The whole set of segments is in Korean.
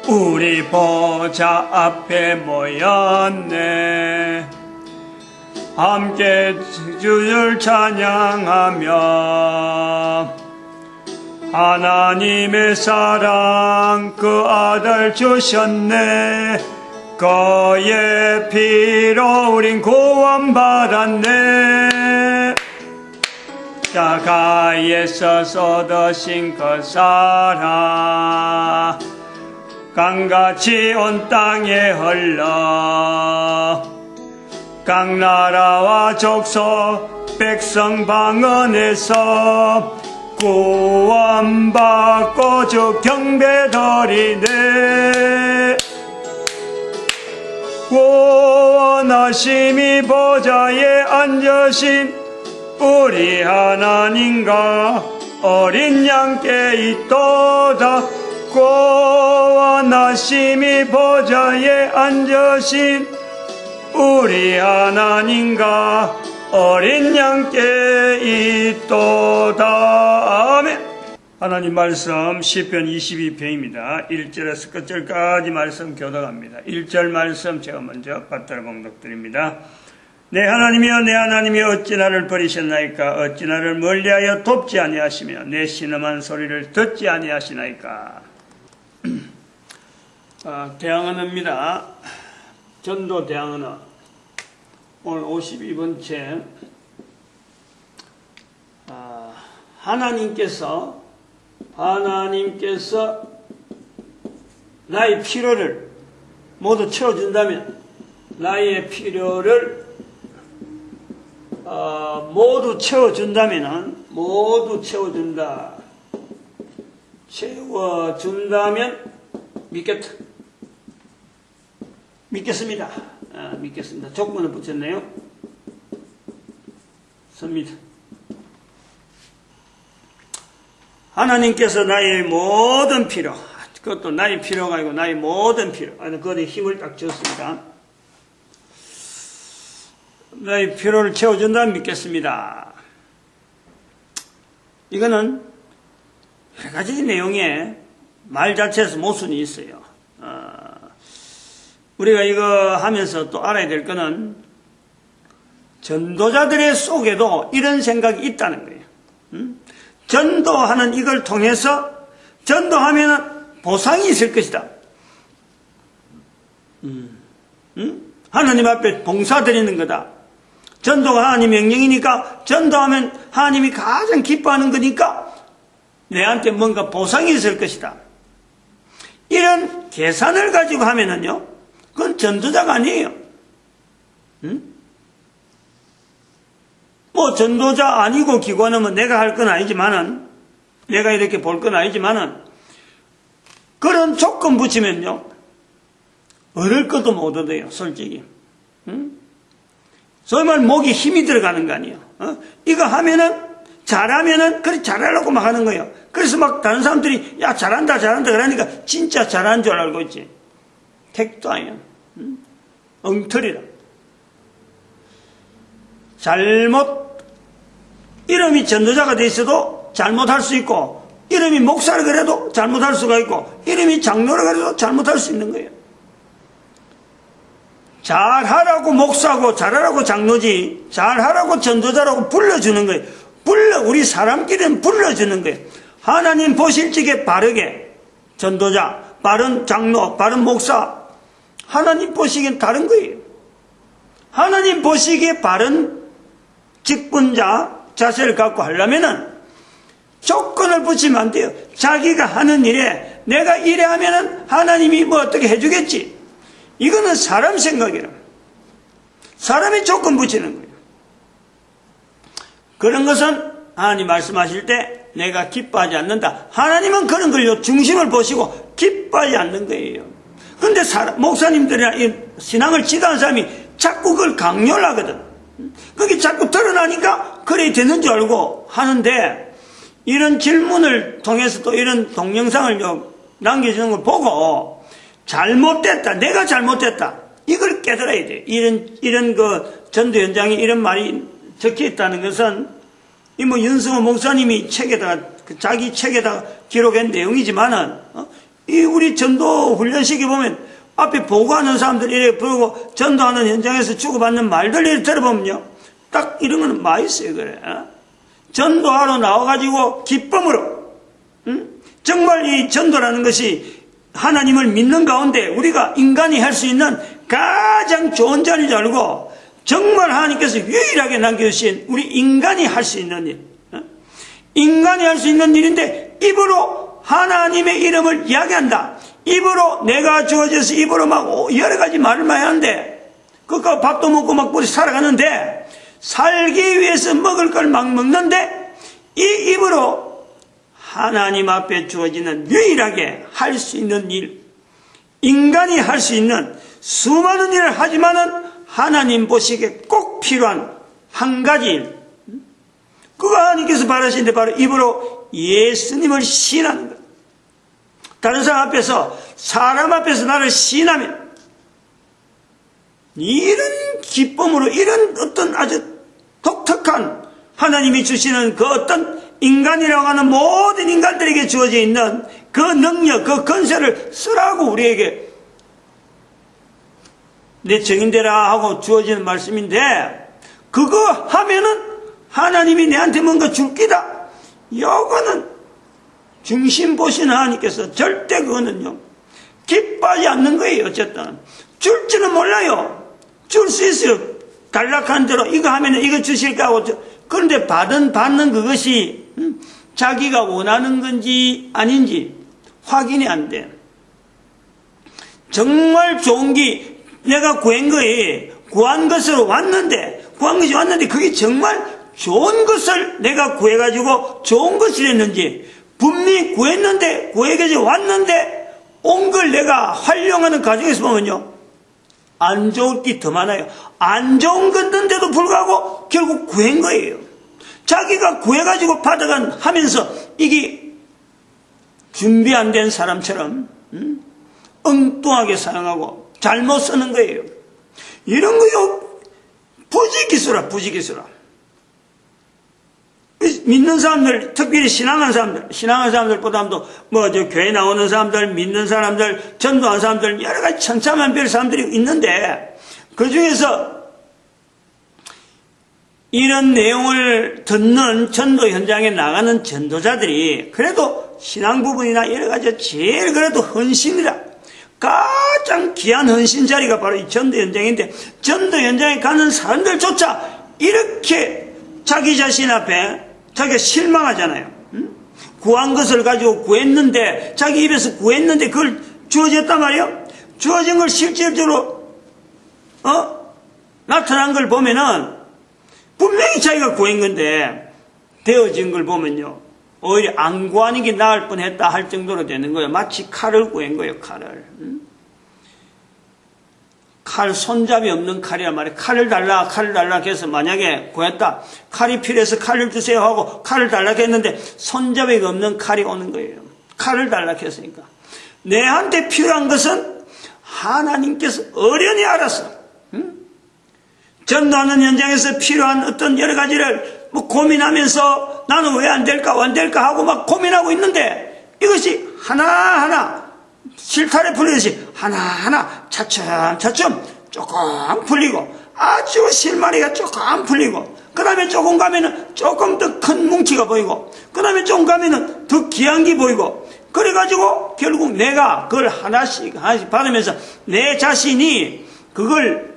우리 보좌 앞에 모였네. 함께 주를 찬양하며 하나님의 사랑 그 아들 주셨네. 그의 피로 우린 구원받았네. 자가에서 쏟으신 그 사랑 강같이 온 땅에 흘러 각 나라와 족속 백성 방언에서 구원받고 주 경배드리네. 구원하심이 보좌에 앉으신 우리 하나님과 어린 양께 있도다. 구원하심이 보좌에 앉으신 우리 하나님과 어린 양께 있도다. 아멘. 하나님 말씀 시편 22편입니다. 1절에서 끝절까지 말씀 교독합니다. 1절 말씀 제가 먼저 받들어 봉독드립니다. 내 하나님이여 내 하나님이여 어찌 나를 버리셨나이까. 어찌 나를 멀리하여 돕지 아니하시며 내 신음한 소리를 듣지 아니하시나이까. 대항언어입니다. 전도 대항언어 오늘 52번 책. 하나님께서 나의 필요를 모두 채워준다면, 나의 필요를 모두 채워준다면 믿겠습니다. 믿겠습니다. 조건을 붙였네요. 섭니다. 하나님께서 나의 모든 필요, 그것도 나의 필요가 아니고 나의 모든 필요, 그것에 힘을 딱 줬습니다. 나의 필요를 채워준다면 믿겠습니다. 이거는 여러 가지 내용의 말 자체에서 모순이 있어요. 우리가 이거 하면서 또 알아야 될 거는 전도자들의 속에도 이런 생각이 있다는 거예요. 전도하는 이걸 통해서 전도하면 보상이 있을 것이다. 하나님 앞에 봉사 드리는 거다. 전도가 하나님의 명령이니까 전도하면 하나님이 가장 기뻐하는 거니까 내한테 뭔가 보상이 있을 것이다. 이런 계산을 가지고 하면은요, 그건 전도자가 아니에요. 뭐 전도자 아니고 기관하면 내가 할 건 아니지만은, 내가 이렇게 볼 건 아니지만은, 그런 조건 붙이면요, 얻을 것도 못 얻어요, 솔직히. 소위 말 목에 힘이 들어가는 거 아니에요. 이거 하면은, 잘하면은, 그래, 잘하려고 막 하는 거예요. 그래서 막 다른 사람들이, 야, 잘한다, 그러니까 진짜 잘하는 줄 알고 있지. 택도 아니야. 엉터리라. 이름이 전도자가 돼 있어도 잘못할 수 있고, 이름이 목사를 그래도 잘못할 수가 있고, 이름이 장로를 그래도 잘못할 수 있는 거예요. 잘하라고 목사고, 잘하라고 장로지, 잘하라고 전도자라고 불러주는 거예요. 우리 사람끼리는 불러주는 거예요. 하나님 보실 적에 바르게, 전도자, 바른 장로, 바른 목사, 하나님 보시기엔 다른 거예요. 하나님 보시기에 바른 직분자 자세를 갖고 하려면은 조건을 붙이면 안 돼요. 자기가 하는 일에 내가 이래 하면은 하나님이 뭐 어떻게 해주겠지. 이거는 사람 생각이라. 사람이 조건 붙이는 거예요. 그런 것은 하나님 말씀하실 때 내가 기뻐하지 않는다. 하나님은 그런 걸요, 중심을 보시고 기뻐하지 않는 거예요. 그런데 목사님들이나 신앙을 지도하는 사람이 자꾸 그걸 강요를 하거든. 그게 자꾸 드러나니까 그래 되는 줄 알고 하는데, 이런 질문을 통해서 또 이런 동영상을 남겨주는 걸 보고 잘못됐다, 내가 잘못됐다, 이걸 깨달아야 돼. 이런 그 전도 현장에 이런 말이 적혀 있다는 것은 이 윤승호 목사님이 책에다가 자기 책에다가 기록한 내용이지만은 우리 전도 훈련식에 보면 앞에 보고하는 사람들 이렇게 부르고 전도하는 현장에서 주고받는 말들 이렇게 들어보면요. 딱 이런 거는 많이 있어요, 그래. 전도하러 나와가지고 기쁨으로, 정말 이 전도라는 것이 하나님을 믿는 가운데 우리가 인간이 할 수 있는 가장 좋은 자리인 줄 알고 정말 하나님께서 유일하게 남겨주신 우리 인간이 할 수 있는 일. 인간이 할 수 있는 일인데 입으로 하나님의 이름을 이야기한다. 입으로 내가 주어져서 입으로 막 여러 가지 말을 많이 하는데 그거 밥도 먹고 막 우리 살아가는데 살기 위해서 먹을 걸 막 먹는데 이 입으로 하나님 앞에 주어지는 유일하게 할 수 있는 일, 인간이 할 수 있는 수많은 일을 하지만은 하나님 보시기에 꼭 필요한 한 가지 일, 그거 하나님께서 바라시는데 바로 입으로 예수님을 시인하는 것. 다른 사람 앞에서 나를 시인하면 이런 기쁨으로 이런 어떤 아주 독특한 하나님이 주시는 그 어떤 인간이라고 하는 모든 인간들에게 주어져 있는 그 능력, 그 건설을 쓰라고 우리에게 내 정인되라 하고 주어지는 말씀인데 그거 하면은 하나님이 내한테 뭔가 줄 기다. 요거는 중심 보시는 하나님께서 절대 그거는요 기뻐하지 않는 거예요. 어쨌든 줄지는 몰라요. 줄 수 있어요. 단락한 대로 이거 하면은 이거 주실까 하고. 그런데 받는 그것이 자기가 원하는 건지 아닌지 확인이 안 돼. 정말 좋은 게 내가 구한 거에 구한 것으로 왔는데 그게 정말 좋은 것을 내가 구해가지고 좋은 것이 됐는지 분명히 구해가지고 왔는데 온 걸 내가 활용하는 과정에서 보면요 안 좋을 게 더 많아요. 안 좋은 건데도 불구하고 결국 구한 거예요. 자기가 구해가지고 하면서 이게 준비 안 된 사람처럼 엉뚱하게 사용하고 잘못 쓰는 거예요. 이런 거요 부지기수라. 믿는 사람들, 특별히 신앙한 사람들보다도 교회 나오는 사람들, 믿는 사람들, 전도한 사람들, 여러 가지 천차만별 사람들이 있는데 그 중에서 이런 내용을 듣는 전도 현장에 나가는 전도자들이 그래도 신앙 부분이나 여러 가지 제일 그래도 헌신이라 가장 귀한 헌신 자리가 바로 이 전도 현장인데 전도 현장에 가는 사람들조차 이렇게 자기 자신 앞에 자기가 실망하잖아요. 구한 것을 가지고 구했는데 자기 입에서 구했는데 그걸 주어졌단 말이에요. 주어진 걸 실질적으로 나타난 걸 보면은 분명히 자기가 구한 건데 되어진 걸 보면요 오히려 안 구하는 게 나을 뻔했다 할 정도로 되는 거예요. 마치 칼을 구한 거예요. 칼 손잡이 없는 칼이란 말이에요. 칼을 달라 해서 만약에 구했다. 칼이 필요해서 칼을 주세요 하고 칼을 달라 했는데 손잡이가 없는 칼이 오는 거예요. 칼을 달라 했으니까. 내한테 필요한 것은 하나님께서 어련히 알아서 전도하는 현장에서 필요한 어떤 여러 가지를 고민하면서 나는 왜 안 될까 하고 막 고민하고 있는데 이것이 하나하나 실타래 풀리듯이 하나하나 차츰 조금 풀리고 아주 실마리가 조금 풀리고 그 다음에 조금 가면은 조금 더 큰 뭉치가 보이고 그 다음에 조금 가면은 더 귀한 게 보이고 그래가지고 결국 내가 그걸 하나씩 받으면서 내 자신이 그걸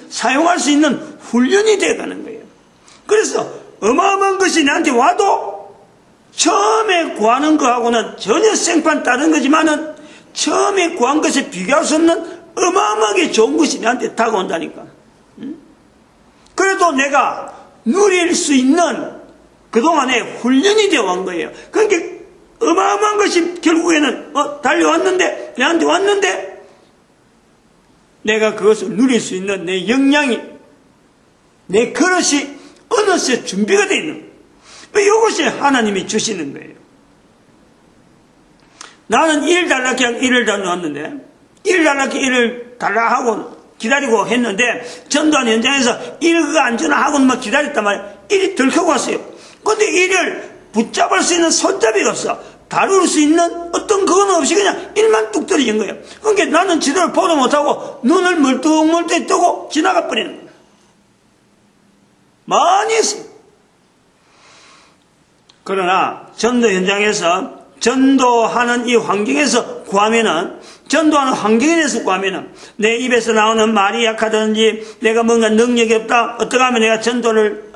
사용할 수 있는 훈련이 되어가는 거예요. 그래서 어마어마한 것이 나한테 와도 처음에 구하는 거하고는 전혀 생판 다른 거지만은 처음에 구한 것에 비교할 수 없는 어마어마하게 좋은 것이 나한테 다가온다니까. 그래도 내가 누릴 수 있는 그동안의 훈련이 되어 온 거예요. 그러니까 어마어마한 것이 결국에는 달려왔는데 내한테 왔는데 내가 그것을 누릴 수 있는 내 역량이 내 그릇이 어느새 준비가 되어 있는 거예요. 이것이 하나님이 주시는 거예요. 나는 1 달라 그냥 1을 달려왔는데 1 달라 1을 달라 하고 기다리고 했는데 전도하는 현장에서 1가 안 주나 하고는 막 기다렸단 말이에요. 1이 들켜고 왔어요. 근데 1을 붙잡을 수 있는 손잡이가 없어. 다룰 수 있는 어떤 그건 없이 그냥 일만 뚝 떨어진 거예요. 그러니까 나는 지도를 보도 못하고 눈을 멀뚱멀뚱 뜨고 지나가 버리는 거예요. 많이 했어요. 그러나 전도 현장에서 전도하는 이 환경에서 구하면은, 전도하는 환경에 대해서 구하면은, 내 입에서 나오는 말이 약하든지, 내가 뭔가 능력이 없다, 어떻게 하면 내가 전도를,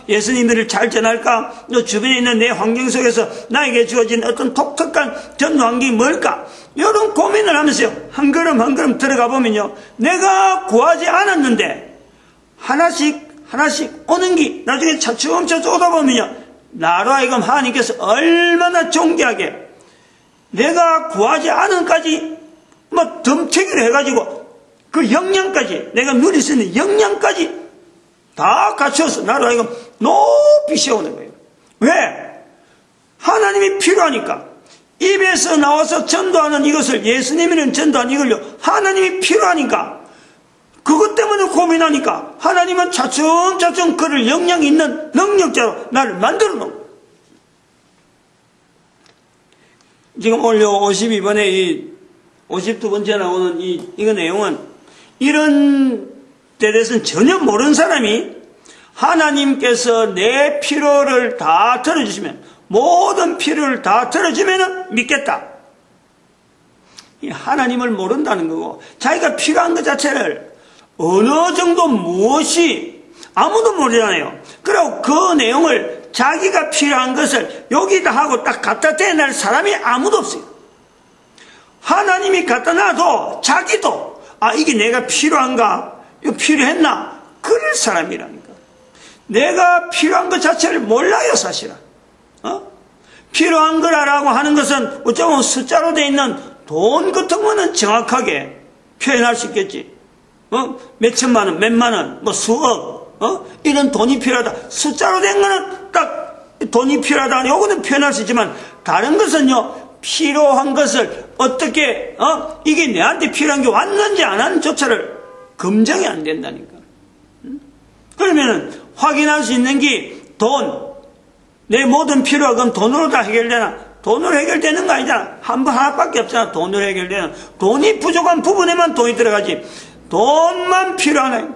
예수님들을 잘 전할까, 또 주변에 있는 내 환경 속에서 나에게 주어진 어떤 독특한 전도 환경이 뭘까, 이런 고민을 하면서요, 한 걸음 한 걸음 들어가 보면요, 내가 구하지 않았는데, 하나씩 오는 게, 나중에 차츰 오다 보면요, 나로 하여금 하나님께서 얼마나 존귀하게 내가 구하지 않은까지 뭐 덤태기를 해가지고 그 영양까지, 내가 누릴 수 있는 영양까지 다 갖춰서 나로 하여금 높이 세우는 거예요. 왜? 하나님이 필요하니까. 입에서 나와서 전도하는 이것을, 예수님이는 전도한 이걸요, 하나님이 필요하니까, 그것 때문에 고민하니까 하나님은 차츰차츰 그를 영향 있는 능력자로 나를 만들어 놓은 거예요. 지금 오늘 52번에 이 52번째 나오는 이거 내용은, 이런 데 대해서는 전혀 모르는 사람이 하나님께서 내 필요를 다 들어주시면, 모든 필요를 다 들어주면 믿겠다. 하나님을 모른다는 거고, 자기가 필요한 것 자체를 어느 정도 무엇이 아무도 모르잖아요. 그리고 그 내용을 자기가 필요한 것을 여기다 하고 딱 갖다 대낼 사람이 아무도 없어요. 하나님이 갖다 놔도 자기도 이게 내가 필요한가? 이거 필요했나? 그럴 사람이라니까. 내가 필요한 것 자체를 몰라요, 사실은. 필요한 거라고 하는 것은 어쩌면 숫자로 되어 있는 돈 같은 거는 정확하게 표현할 수 있겠지. 몇 천만 원, 몇만 원, 뭐 수억, 이런 돈이 필요하다. 숫자로 된 거는 딱 돈이 필요하다. 요거는 표현할 수 있지만, 다른 것은요, 필요한 것을 어떻게, 이게 내한테 필요한 게 왔는지 안 왔는지조차를 검증이 안 된다니까. 그러면은, 확인할 수 있는 게 돈, 내 모든 필요가 그럼 돈으로 다 해결되나? 돈으로 해결되는 거 아니잖아. 한 번 하나밖에 없잖아. 돈으로 해결되는. 돈이 부족한 부분에만 돈이 들어가지. 돈만 필요하네.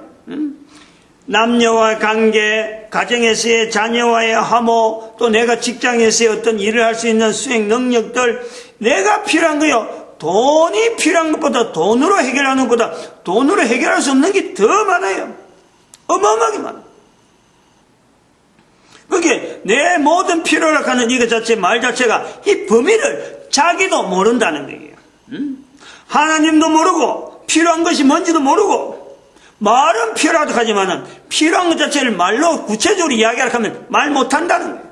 남녀와 관계, 가정에서의 자녀와의 화모, 또 내가 직장에서의 어떤 일을 할 수 있는 수행 능력들, 내가 필요한 거요. 돈이 필요한 것보다, 돈으로 해결하는 것보다 돈으로 해결할 수 없는 게 더 많아요. 어마어마하게 많아요. 그게 내 모든 필요를 하는 이것 자체, 말 자체가 이 범위를 자기도 모른다는 거예요. 하나님도 모르고 필요한 것이 뭔지도 모르고, 말은 필요하다 하지만은 필요한 것 자체를 말로 구체적으로 이야기하라 하면 말 못한다는 거예요.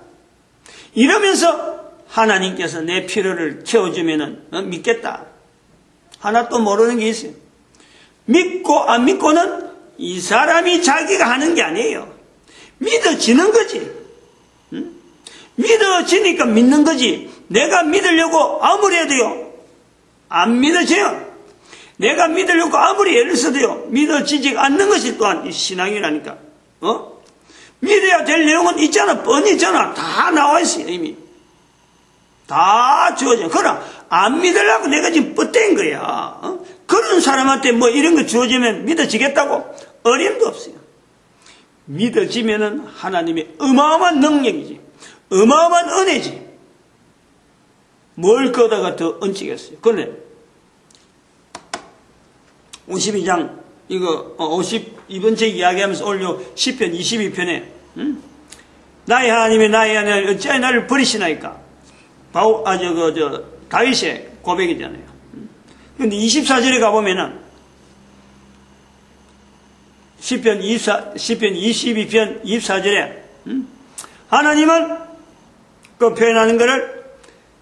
이러면서 하나님께서 내 필요를 채워주면은 믿겠다. 하나 또 모르는 게 있어요. 믿고 안 믿고는 이 사람이 자기가 하는 게 아니에요. 믿어지는 거지. 믿어지니까 믿는 거지. 내가 믿으려고 아무리 해도요, 안 믿어져요. 내가 믿으려고 아무리 애를 써도요, 믿어지지 않는 것이 또한 신앙이라니까. 믿어야 될 내용은 있잖아. 뻔히 있잖아. 다 나와 있어요, 이미. 다 주어져. 그러나 안 믿으려고 내가 지금 뻗댄 거야. 그런 사람한테 뭐 이런 거 주어지면 믿어지겠다고? 어림도 없어요. 믿어지면은 하나님의 어마어마한 능력이지. 어마어마한 은혜지. 뭘 거다가 더 얹히겠어요. 그런데 52장 이거 52번째 이야기하면서 올려 시편 22편에 나의 하나님의 나의 하나님 어찌하여 나를 버리시나이까? 다윗의 고백이잖아요. 그런데 24절에 가보면은 시편 22편 24절에 하나님은 그 표현하는 것을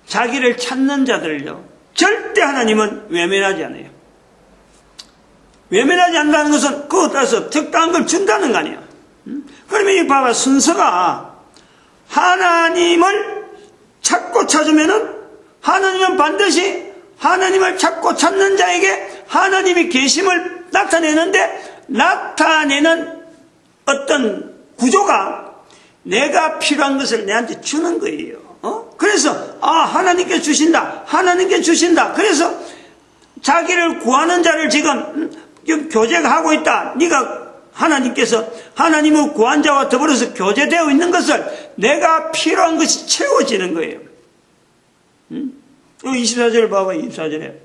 자기를 찾는 자들을요, 절대 하나님은 외면하지 않아요. 외면하지 않는다는 것은 그것 따라서 특별한 걸 준다는 거 아니야. 그러면 이 봐봐, 순서가 하나님을 찾고 찾으면은 하나님은 반드시 하나님을 찾고 찾는 자에게 하나님이 계심을 나타내는데, 나타내는 어떤 구조가 내가 필요한 것을 내한테 주는 거예요. 그래서 하나님께 주신다. 하나님께 주신다. 그래서 자기를 구하는 자를 지금 교제가 하고 있다. 네가 하나님께서 하나님의 구한 자와 더불어서 교제되어 있는 것을 내가 필요한 것이 채워지는 거예요. 24절 봐봐. 24절에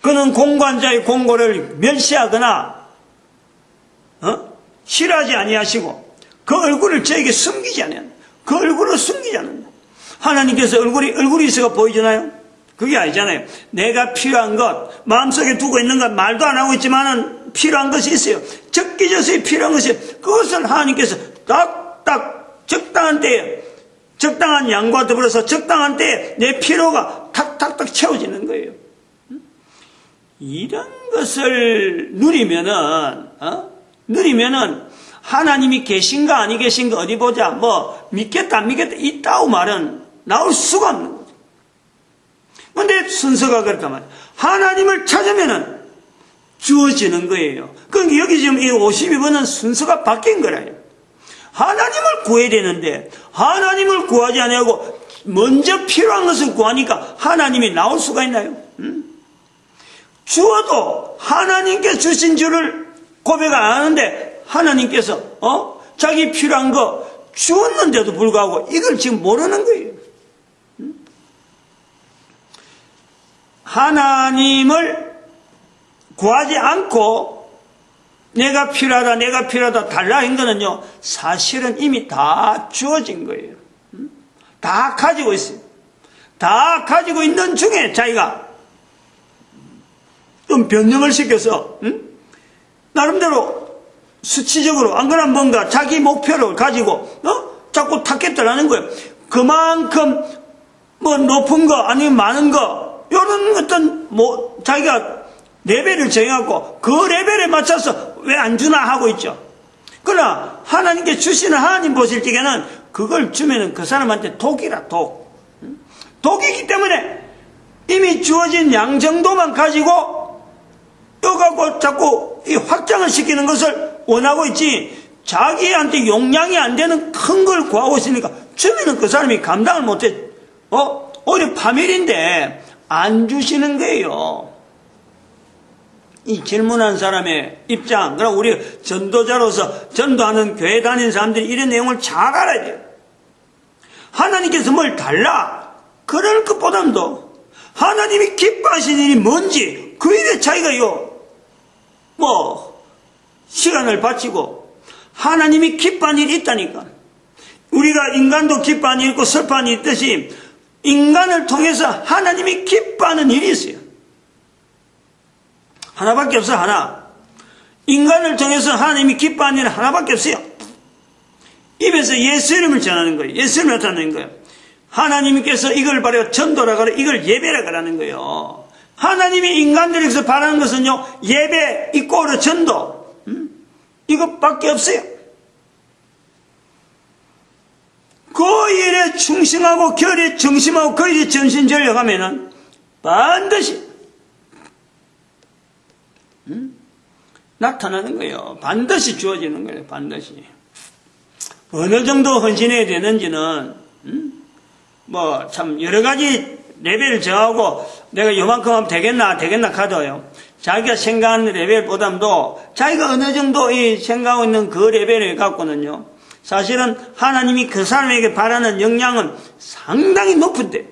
그는 공관자의 공고를 멸시하거나 싫어하지 아니하시고 그 얼굴을 저에게 숨기지 않아요. 그 얼굴을 숨기지 않는다. 하나님께서 얼굴이 있어가 보이잖아요. 그게 아니잖아요. 내가 필요한 것, 마음속에 두고 있는 것, 말도 안 하고 있지만은 필요한 것이 있어요. 적기져서의 필요한 것이, 그것을 하나님께서 딱딱 적당한 때에, 적당한 양과 더불어서 적당한 때에 내 필요가 탁탁탁 채워지는 거예요. 이런 것을 누리면은 하나님이 계신가 아니 계신가 어디 보자, 뭐 믿겠다 안 믿겠다 이따오 말은 나올 수가 없는 거죠. 그런데 순서가 그렇단 말이에요. 하나님을 찾으면은 주어지는 거예요. 그러니까 여기 지금 이 52번은 순서가 바뀐 거라요. 하나님을 구해야 되는데 하나님을 구하지 아니하고 먼저 필요한 것을 구하니까 하나님이 나올 수가 있나요? 주어도 하나님께 주신 줄을 고백 안 하는데 하나님께서 자기 필요한 거 주었는데도 불구하고 이걸 지금 모르는 거예요. 하나님을 구하지 않고 내가 필요하다 달라 한 거는요, 사실은 이미 다 주어진 거예요. 다 가지고 있어요. 다 가지고 있는 중에 자기가 좀 변형을 시켜서 나름대로 수치적으로 안 그러면 뭔가 자기 목표를 가지고 자꾸 탁겠다라는 거예요. 그만큼 뭐 높은 거 아니면 많은 거 이런 어떤 뭐 자기가 레벨을 정해갖고 그 레벨에 맞춰서 왜 안 주나 하고 있죠. 그러나 하나님께 주시는 하나님 보실 적에는 그걸 주면은 그 사람한테 독이라 독. 독이기 때문에 이미 주어진 양 정도만 가지고 떠가고 자꾸 이 확장을 시키는 것을 원하고 있지, 자기한테 용량이 안 되는 큰 걸 구하고 있으니까 주면은 그 사람이 감당을 못해. 오히려 파멸인데 안 주시는 거예요. 이 질문한 사람의 입장, 그럼 우리 전도자로서 전도하는 교회 다니는 사람들이 이런 내용을 잘 알아야 돼요. 하나님께서 뭘 달라, 그럴 것보다도 하나님이 기뻐하시는 일이 뭔지 그 일에 자기가요 시간을 바치고 하나님이 기뻐하는 일이 있다니까. 우리가 인간도 기뻐하는 일이 있고 슬퍼하는 일이 있듯이 인간을 통해서 하나님이 기뻐하는 일이 있어요. 하나밖에 없어. 하나. 인간을 통해서 하나님이 기뻐하는 일은 하나밖에 없어요. 입에서 예수 이름을 전하는 거예요. 예수 이름을 나타내는 거예요. 하나님께서 이걸 바라고 전도라 그래, 이걸 예배라 그러는 거예요. 하나님이 인간들에게서 바라는 것은요, 예배 이꼬르 전도, 이것밖에 없어요. 그 일에 충성하고 결에 정심하고 그 일에 전신전력하면은 반드시 나타나는 거예요. 반드시 주어지는 거예요. 반드시. 어느 정도 헌신해야 되는지는 참 여러 가지 레벨을 정하고 내가 요만큼 하면 되겠나 카더요. 자기가 생각하는 레벨보다도 자기가 어느 정도 생각하고 있는 그 레벨을 갖고는요, 사실은 하나님이 그 사람에게 바라는 역량은 상당히 높은데,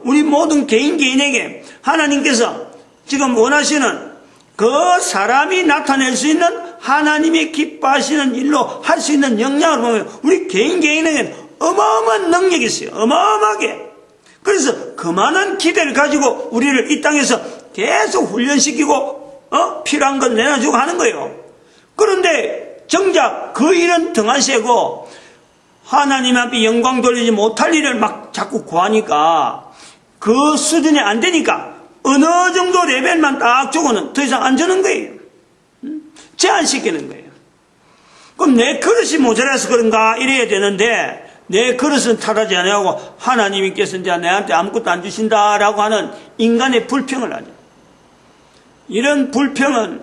우리 모든 개인에게 하나님께서 지금 원하시는 그 사람이 나타낼 수 있는 하나님이 기뻐하시는 일로 할 수 있는 역량을 보면 우리 개인에게는 어마어마한 능력이 있어요. 어마어마하게. 그래서 그만한 기대를 가지고 우리를 이 땅에서 계속 훈련시키고 필요한 걸 내놔주고 하는 거예요. 그런데 정작 그 일은 등하세고 하나님 앞에 영광 돌리지 못할 일을 막 자꾸 구하니까 그 수준이 안 되니까 어느 정도 레벨만 딱 주고는 더 이상 안 주는 거예요. 제한시키는 거예요. 그럼 내 그릇이 모자라서 그런가 이래야 되는데 내 그릇은 타라지 아니하고 하나님께서 이제 내한테 아무것도 안 주신다라고 하는 인간의 불평을 하죠. 이런 불평하고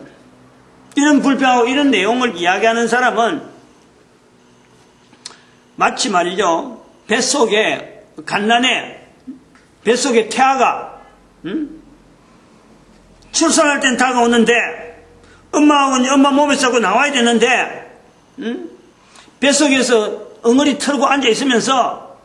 이런 내용을 이야기하는 사람은 마치 말이죠, 뱃속에 갓난에 뱃속에 태아가 출산할 땐 다가오는데 엄마 몸에서 나와야 되는데 뱃속에서 엉어리 털고 앉아 있으면서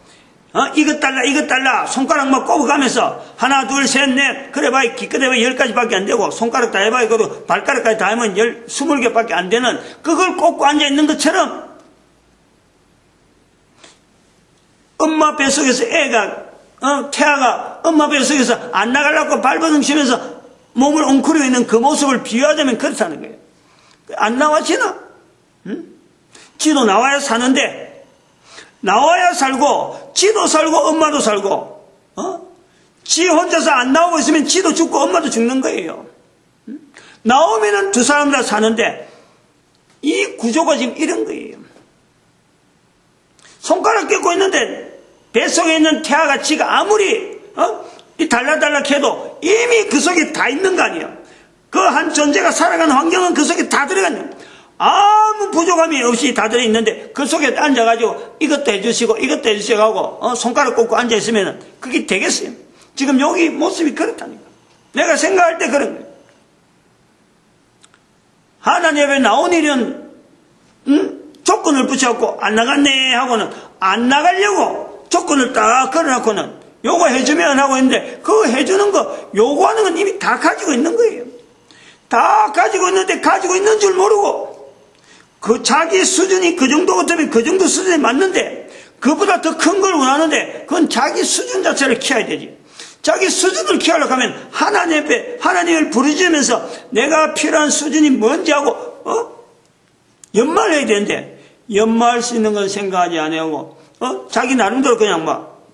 이것 달라 손가락만 꼽아가면서 하나 둘 셋 넷 그래봐야 기껏해봐 10가지밖에 안 되고 손가락 다 해봐야 그래도 발가락까지 다 하면 20개밖에 안 되는 그걸 꼽고 앉아 있는 것처럼 엄마 뱃속에서 애가 태아가 엄마 뱃속에서 안 나가려고 발버둥치면서 몸을 엉크리고 있는 그 모습을 비유하자면 그렇다는 거예요. 안 나와지나? 지도 나와야 사는데 나와야 살고 지도 살고 엄마도 살고 지 혼자서 안 나오고 있으면 지도 죽고 엄마도 죽는 거예요. 나오면은 두 사람 다 사는데 이 구조가 지금 이런 거예요. 손가락 껴고 있는데 뱃속에 있는 태아가 지가 아무리 이 달라달락 해도 이미 그 속에 다 있는 거 아니에요. 그 한 존재가 살아가는 환경은 그 속에 다 들어갔네요. 아무 부족함이 없이 다 들어있는데 그 속에 앉아가지고 이것도 해주시고 이것도 해주시고 하고 손가락 꽂고 앉아있으면 그게 되겠어요? 지금 여기 모습이 그렇다니까. 내가 생각할 때 그런 거예요. 하나님 앞에 나온 일은 조건을 붙여갖고 안 나갔네 하고는 안 나가려고 조건을 딱 걸어놓고는 요거 해주면 하고 있는데 그거 해주는 거 요구하는 건 이미 다 가지고 있는 거예요. 다 가지고 있는데 가지고 있는 줄 모르고 그 자기 수준이 그 정도 같으면 그 정도 수준에 맞는데 그보다 더 큰 걸 원하는데 그건 자기 수준 자체를 키워야 되지. 자기 수준을 키우려고 하면 하나님 앞에 하나님을 부르짖으면서 내가 필요한 수준이 뭔지 하고 연말해야 되는데 연마할 수 있는 건 생각하지 아니하고 자기 나름대로 그냥 막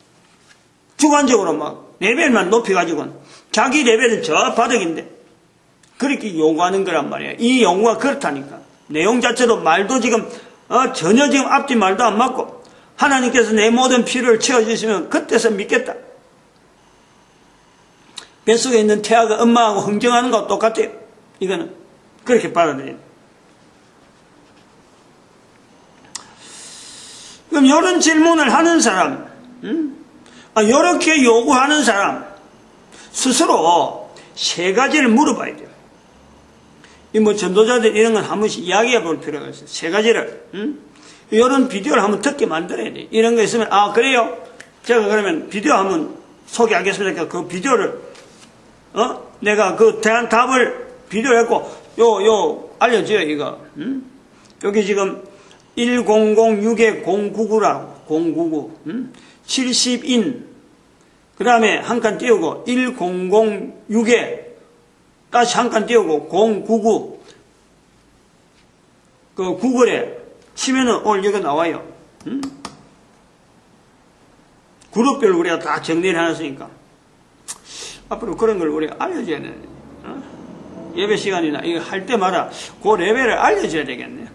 주관적으로 막 레벨만 높여가지고는 자기 레벨은 저 바닥인데 그렇게 요구하는 거란 말이에요. 이 용어가 그렇다니까. 내용 자체도 말도 지금 전혀 지금 앞뒤 말도 안 맞고 하나님께서 내 모든 필요를 채워주시면 그때서 믿겠다. 뱃속에 있는 태아가 엄마하고 흥정하는 거와 똑같아요. 이거는 그렇게 받아들여요. 그럼 이런 질문을 하는 사람 이렇게 요구하는 사람 스스로 세 가지를 물어봐야 돼요. 전도자들 이런 건 한 번씩 이야기해 볼 필요가 있어요. 세 가지를. 이런 비디오를 한번 듣게 만들어야 돼. 이런 거 있으면, 그래요? 제가 그러면 비디오 한번 소개하겠습니다. 그 비디오를, 내가 그 대한 답을 비디오를 했고, 알려줘요, 이거. 여기 지금 1006에 099라고, 099, 70인. 그 다음에 한 칸 띄우고, 1006에 다시 한 칸 띄우고 099 그 구글에 치면은 오늘 여기 나와요. 그룹별로 우리가 다 정리를 해놨으니까 앞으로 그런 걸 우리가 알려줘야 되네. 예배 시간이나 이거 할 때마다 그 레벨을 알려줘야 되겠네.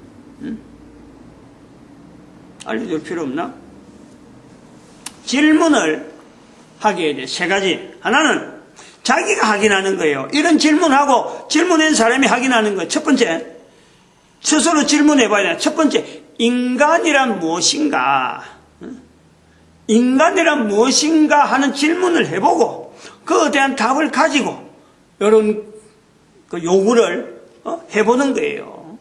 알려줄 필요 없나? 질문을 하게 돼. 세 가지. 하나는 자기가 확인하는 거예요. 이런 질문하고 질문한 사람이 확인하는 거예요. 첫 번째, 스스로 질문해 봐야 돼. 첫 번째, 인간이란 무엇인가? 인간이란 무엇인가 하는 질문을 해보고 그에 대한 답을 가지고 이런 그 요구를 해보는 거예요.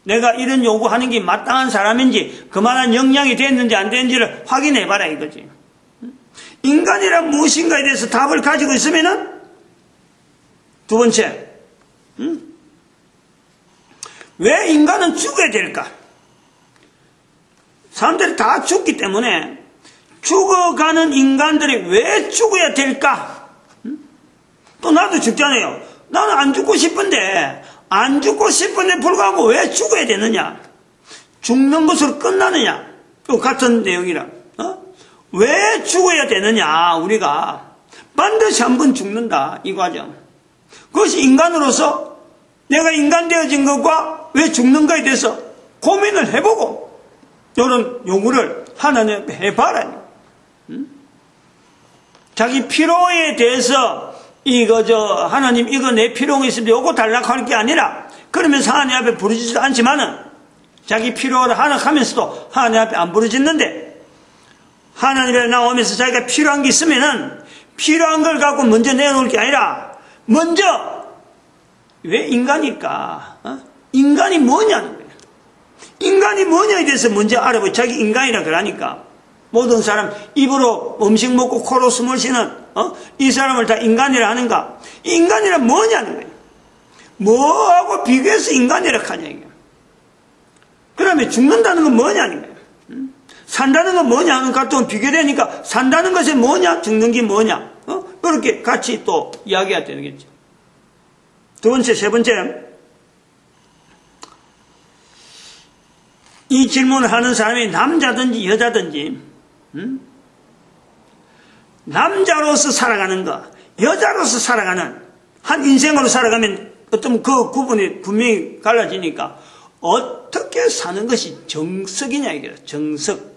내가 이런 요구하는 게 마땅한 사람인지 그만한 역량이 됐는지 안 됐는지를 확인해 봐라 이거지. 인간이란 무엇인가에 대해서 답을 가지고 있으면은 두 번째, 왜 인간은 죽어야 될까? 사람들이 다 죽기 때문에 죽어가는 인간들이 왜 죽어야 될까? 또 나도 죽잖아요. 나는 안 죽고 싶은데 불구하고 왜 죽어야 되느냐? 죽는 것으로 끝나느냐? 또 같은 내용이라. 왜 죽어야 되느냐? 우리가 반드시 한 번 죽는다. 이 과정. 그것이 인간으로서 내가 인간 되어진 것과 왜 죽는가에 대해서 고민을 해보고 이런 요구를 하나님 앞에 해봐라. 자기 필요에 대해서 하나님 이거 내 필요가 있으면 요거 달라고 할 게 아니라 그러면서 하나님 앞에 부르짖지도 않지만은 자기 필요를 하나하면서도 하나님 앞에 안 부르짖는데 하나님에 나오면서 자기가 필요한 게 있으면은 필요한 걸 갖고 먼저 내놓을 게 아니라 먼저 왜 인간일까? 인간이 뭐냐는 거예요. 인간이 뭐냐에 대해서 먼저 알아보고 자기 인간이라 그러니까 모든 사람 입으로 음식 먹고 코로 숨을 쉬는 이 사람을 다 인간이라 하는가? 인간이라 뭐냐는 거예요. 뭐하고 비교해서 인간이라 하냐 이게. 그러면 죽는다는 건 뭐냐는 거예요. 산다는 건 뭐냐 하는 것과 비교되니까 산다는 것이 뭐냐 죽는 게 뭐냐 그렇게 같이 또 이야기해야 되겠죠. 두 번째, 세 번째, 이 질문을 하는 사람이 남자든지 여자든지 남자로서 살아가는 거, 여자로서 살아가는 한 인생으로 살아가면 어떤 그 구분이 분명히 갈라지니까 어떻게 사는 것이 정석이냐 이게 정석.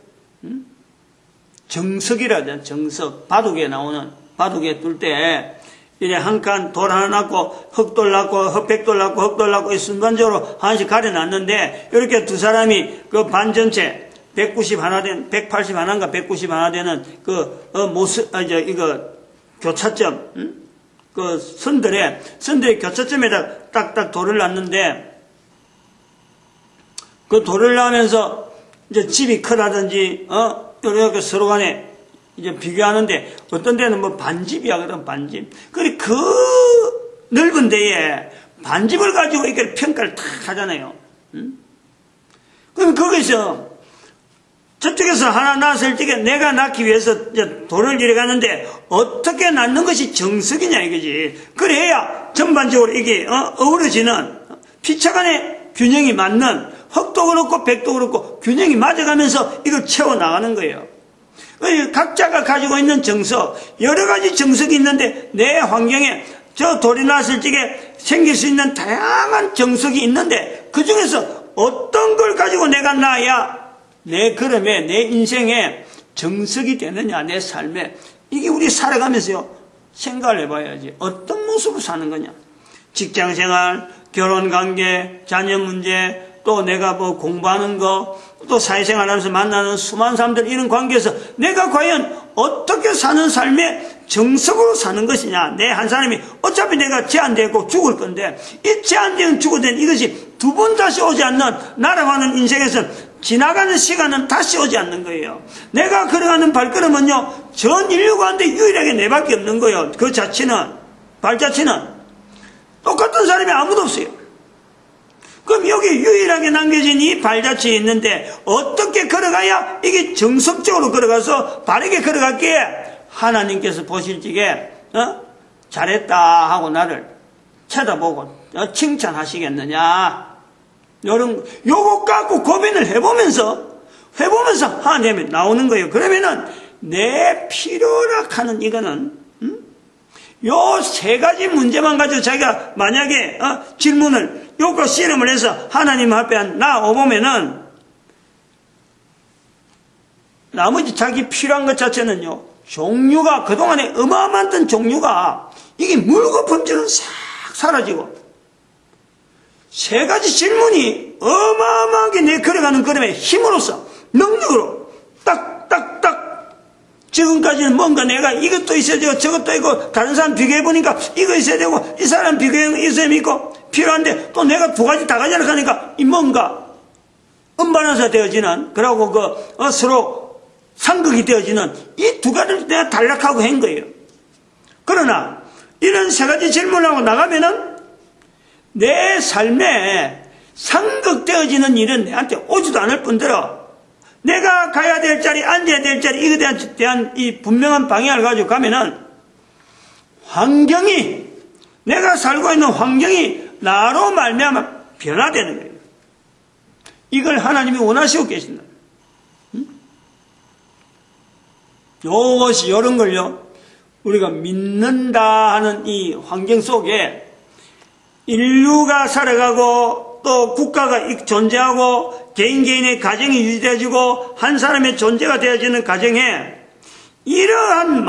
정석이라 하잖아. 정석. 바둑에 나오는 바둑에 둘 때 이래 한 칸 돌 하나 놨고 흑돌 놨고 백돌 놨고 흑돌 놨고 순간적으로 하나씩 가려놨는데 이렇게 두 사람이 그 반 전체 190 하나 된 180 하나인가 190 하나 되는 그 모습 이거 교차점 그 선들의 교차점에다 딱딱 돌을 놨는데 그 돌을 놔면서 이제 집이 크다든지 이렇게 서로 간에 이제 비교하는데 어떤 데는 뭐 반집이야 그러면 반집. 그래 그 넓은 데에 반집을 가지고 이렇게 평가를 탁 하잖아요. 그럼 거기서 저쪽에서 하나 낳았을 적에 내가 낳기 위해서 이제 돌을 이래가는데 어떻게 낳는 것이 정석이냐 이거지. 그래야 전반적으로 이게 어우러지는 피차간의 균형이 맞는 흑도 그렇고 백도 그렇고 균형이 맞아가면서 이걸 채워나가는 거예요. 각자가 가지고 있는 정석, 여러 가지 정석이 있는데 내 환경에 저 돌이 났을 적에 생길 수 있는 다양한 정석이 있는데 그 중에서 어떤 걸 가지고 내가 나야 내 걸음에 내 인생에 정석이 되느냐 내 삶에 이게 우리 살아가면서요 생각을 해봐야지. 어떤 모습으로 사는 거냐. 직장생활, 결혼관계, 자녀 문제 또 내가 뭐 공부하는 거, 또 사회생활 하면서 만나는 수많은 사람들 이런 관계에서 내가 과연 어떻게 사는 삶에 정석으로 사는 것이냐. 내 한 사람이 어차피 내가 제한되고 죽을 건데 이 제한되는 죽어된 이것이 두 번 다시 오지 않는 날아가는 인생에서 지나가는 시간은 다시 오지 않는 거예요. 내가 걸어가는 발걸음은요 전 인류 가운데 유일하게 내 밖에 없는 거예요. 그 자체는 발자체는 똑같은 사람이 아무도 없어요. 그럼 여기 유일하게 남겨진 이 발자취에 있는데 어떻게 걸어가야 이게 정석적으로 걸어가서 바르게 걸어갈기에 하나님께서 보실 적에 잘했다 하고 나를 쳐다보고 칭찬하시겠느냐. 요것 갖고 고민을 해보면서 하나님이 나오는 거예요. 그러면은 내 필요라 하는 이거는 요 세 가지 문제만 가지고 자기가 만약에 질문을 요거 씨름을 해서 하나님 앞에 나오보면은 나머지 자기 필요한 것 자체는요 종류가 그동안에 어마어마한 종류가 이게 물고 번지는 싹 사라지고 세 가지 질문이 어마어마하게 내 걸어가는 걸음에 힘으로써 능력으로 딱딱딱 지금까지는 뭔가 내가 이것도 있어야 되고 저것도 있고 다른 사람 비교해보니까 이거 있어야 되고 이 사람 비교해 있어야 있고 필요한데 또 내가 두 가지 다 가지려고 하니까 이 뭔가 음반화사 되어지는 그러고 서로 상극이 되어지는 이 두 가지를 내가 단락하고 한 거예요. 그러나 이런 세 가지 질문하고 나가면은 내 삶에 상극되어지는 일은 내한테 오지도 않을 뿐더러 내가 가야 될 자리, 앉아야 될 자리, 이것에 대한 이 분명한 방향을 가지고 가면은 환경이, 내가 살고 있는 환경이 나로 말미암아 변화되는 거예요. 이걸 하나님이 원하시고 계신다. 요것이, 요런 걸요, 우리가 믿는다 하는 이 환경 속에 인류가 살아가고 또 국가가 존재하고 개인의 가정이 유지되어지고 한 사람의 존재가 되어지는 가정에 이러한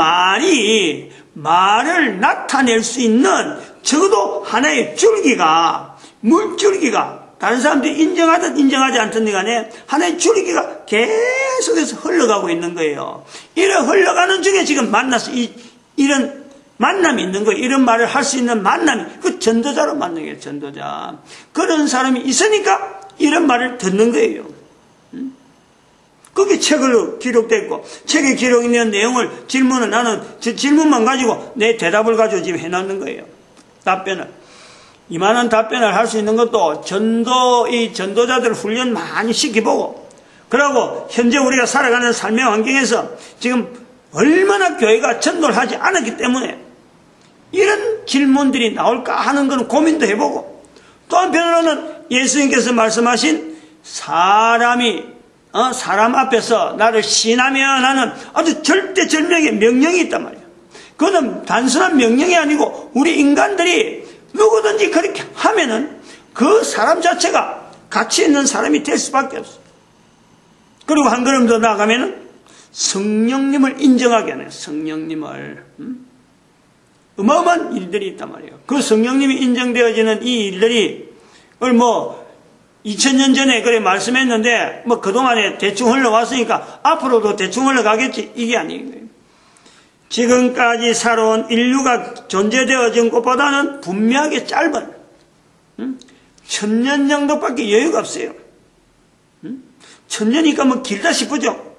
말을 나타낼 수 있는 적어도 하나의 줄기가, 물줄기가 다른 사람들이 인정하든 인정하지 않든 간에 하나의 줄기가 계속 계속해서 흘러가고 있는 거예요. 이런 흘러가는 중에 지금 만나서 이런 만남이 있는 거예요. 이런 말을 할 수 있는 만남이 그 전도자로 만난 거예요. 전도자. 그런 사람이 있으니까 이런 말을 듣는 거예요. 그게 책으로 기록되어 있고 책에 기록 있는 내용을 질문을 나는 질문만 가지고 내 대답을 가지고 지금 해놨는 거예요. 답변을. 이만한 답변을 할 수 있는 것도 이 전도자들 훈련 많이 시켜보고 그러고 현재 우리가 살아가는 삶의 환경에서 지금 얼마나 교회가 전도를 하지 않았기 때문에 이런 질문들이 나올까 하는 건 고민도 해보고 또 한편으로는 예수님께서 말씀하신 사람 앞에서 나를 신하면 하는 아주 절대절명의 명령이 있단 말이에요. 그거는 단순한 명령이 아니고 우리 인간들이 누구든지 그렇게 하면은 그 사람 자체가 가치 있는 사람이 될 수밖에 없어요. 그리고 한 걸음 더 나아가면은 성령님을 인정하게 하네요. 성령님을. 어마어마한 일들이 있단 말이에요. 그 성령님이 인정되어지는 이 일들이 2000년 전에 그래 말씀했는데 그동안에 대충 흘러왔으니까 앞으로도 대충 흘러가겠지 이게 아니에요. 지금까지 살아온 인류가 존재되어진 것보다는 분명하게 짧은 1000년 정도밖에 여유가 없어요. 1000년이니까 길다 싶으죠.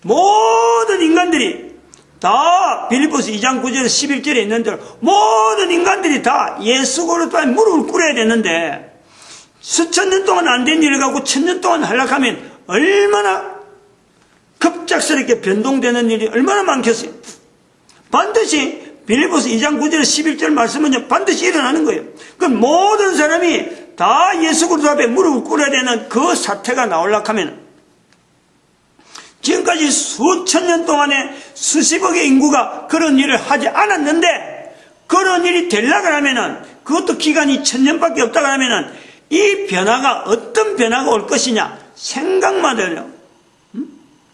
모든 인간들이 다 빌립보서 2장 9절 11절에 있는 대로 모든 인간들이 다 예수 그리스도에 무릎을 꿇어야 되는데 수천 년 동안 안 된 일을 갖고 1000년 동안 하락하면 얼마나 급작스럽게 변동되는 일이 얼마나 많겠어요. 반드시 빌립보서 2장 9절 11절 말씀은 반드시 일어나는 거예요. 그럼 모든 사람이 다 예수 그리스도 앞에 무릎을 꿇어야 되는 그 사태가 나오려고 하면 지금까지 수천 년 동안에 수십억의 인구가 그런 일을 하지 않았는데 그런 일이 되려고 하면은 그것도 기간이 1000년밖에 없다고 하면은 이 변화가 어떤 변화가 올 것이냐 생각만 해요.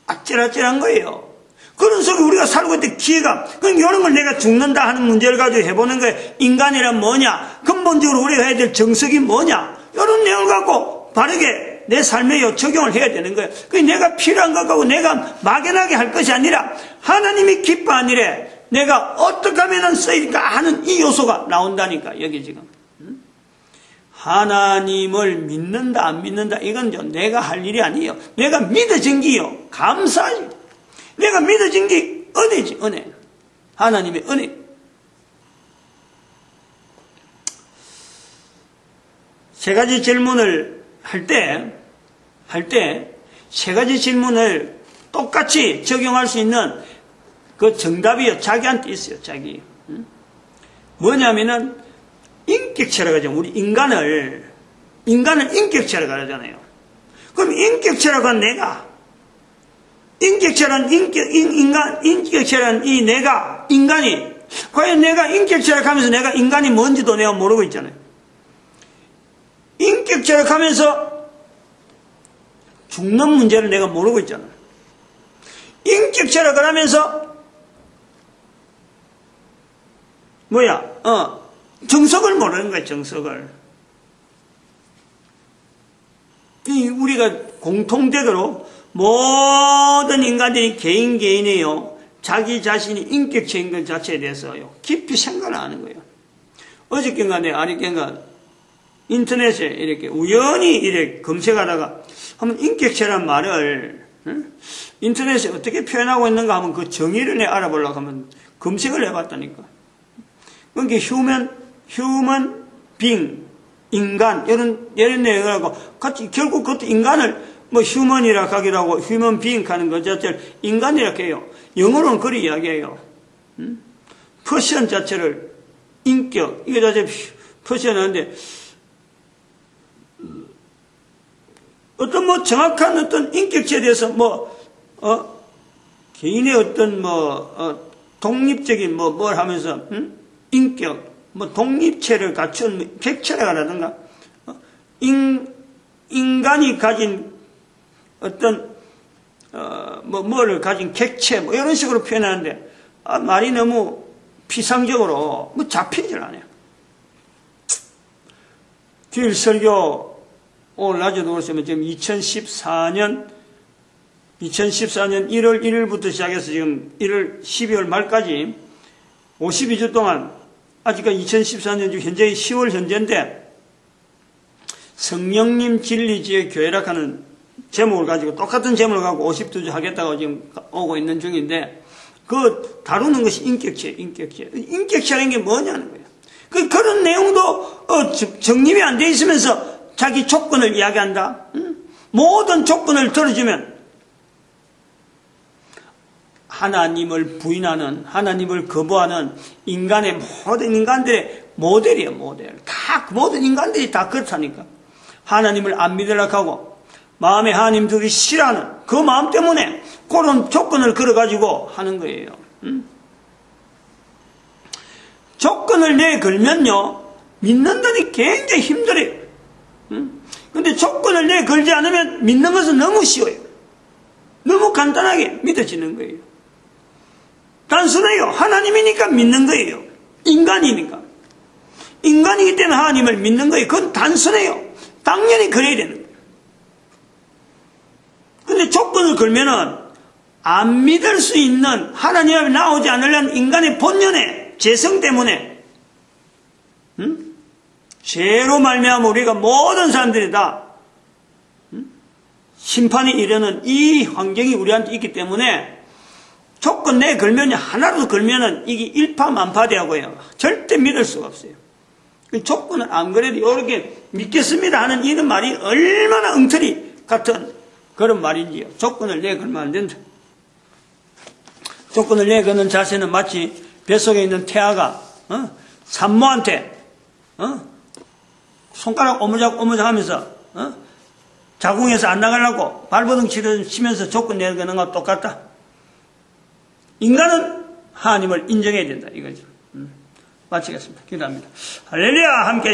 아찔아찔한 거예요. 그런 속에 우리가 살고 있을 때 기회가 그럼 이런 걸 내가 죽는다 하는 문제를 가지고 해보는 거예요. 인간이란 뭐냐 근본적으로 우리가 해야 될 정석이 뭐냐 이런 내용을 갖고 바르게 내 삶에 적용을 해야 되는 거예요. 내가 필요한 것 갖고 내가 막연하게 할 것이 아니라 하나님이 기뻐한 일에 내가 어떻게 하면 쓰일까 하는 이 요소가 나온다니까 여기 지금. 하나님을 믿는다 안 믿는다 이건 내가 할 일이 아니에요. 내가 믿어진 게요 감사하지. 내가 믿어진 게 은혜지 은혜. 하나님의 은혜. 세 가지 질문을 할 때 세 가지 질문을 똑같이 적용할 수 있는 그 정답이요 자기한테 있어요. 자기. 뭐냐면은 인격체라고 하죠. 우리 인간을 인격체라고 하잖아요. 그럼 인격체라고 한 내가 인격체란 이 내가 인간이 과연 내가 인격체라고 하면서 내가 인간이 뭔지도 내가 모르고 있잖아요. 인격체라고 하면서 죽는 문제를 내가 모르고 있잖아요. 인격체라고 하면서 정석을 모르는 거예요. 정석을. 우리가 공통되도록 모든 인간들이 개인이요 자기 자신이 인격체인 것 자체에 대해서요 깊이 생각을 하는 거예요. 어저께인가 아랫께인가 인터넷에 이렇게 우연히 이렇게 검색하다가 한번 인격체란 말을 인터넷에 어떻게 표현하고 있는가 하면 그 정의를 알아보려고 하면 검색을 해봤다니까. 그러니까 휴먼 빙 인간 이런 내용을 하고 같이 결국 그것도 인간을 휴먼이라 하기도 하고 휴먼 빙 하는 것 자체를 인간이라 해요. 영어로는 그렇게 이야기해요. 퍼션 자체를 인격 이게 자체 퍼션 하는데 어떤 정확한 어떤 인격체에 대해서 개인의 어떤 독립적인 뭘 하면서 인격 독립체를 갖춘 객체라고 하든가 인간이 가진 어떤 뭐를 가진 객체 이런 식으로 표현하는데 말이 너무 피상적으로 잡히질 않아요. 주일 설교 오늘 낮에도 그렇지만 지금 2014년 2014년 1월 1일부터 시작해서 지금 12월 말까지 52주 동안 아직까지 2014년 중 현재 10월 현재인데 성령님 진리지의 교회라 하는 제목을 가지고 똑같은 제목을 갖고 52주 하겠다고 지금 오고 있는 중인데 그 다루는 것이 인격체예요. 인격체라는 게 뭐냐는 거예요. 그런 내용도 정립이 안 돼 있으면서 자기 조건을 이야기한다. 모든 조건을 들어주면 하나님을 부인하는, 하나님을 거부하는 인간의 모든 인간들의 모델이에요, 모델. 다, 모든 인간들이 다 그렇다니까. 하나님을 안 믿으려고 하고, 마음에 하나님들이 싫어하는 그 마음 때문에 그런 조건을 걸어가지고 하는 거예요. 조건을 내걸면요, 믿는다니 굉장히 힘들어요. 근데 조건을 내걸지 않으면 믿는 것은 너무 쉬워요. 너무 간단하게 믿어지는 거예요. 단순해요. 하나님이니까 믿는 거예요. 인간이니까. 인간이기 때문에 하나님을 믿는 거예요. 그건 단순해요. 당연히 그래야 되는 거예요. 근데 조건을 걸면은 안 믿을 수 있는 하나님 앞에 나오지 않으려는 인간의 본연의 재성 때문에 죄로 말미암아 우리가 모든 사람들이 다 심판이 이르는 이 환경이 우리한테 있기 때문에 조건 내 걸면이 하나라도 걸면은 이게 일파만파되고요. 절대 믿을 수가 없어요. 조건은 안 그래도 이렇게 믿겠습니다 하는 이런 말이 얼마나 엉터리 같은 그런 말인지요. 조건을 내 걸면 안 된다. 조건을 내 거는 자세는 마치 뱃속에 있는 태아가 산모한테 손가락 오므작 하면서 자궁에서 안 나가려고 발버둥 치면서 조건 내거는 것과 똑같다. 인간은 하나님을 인정해야 된다 이거죠. 마치겠습니다. 기도합니다. 할렐루야 함께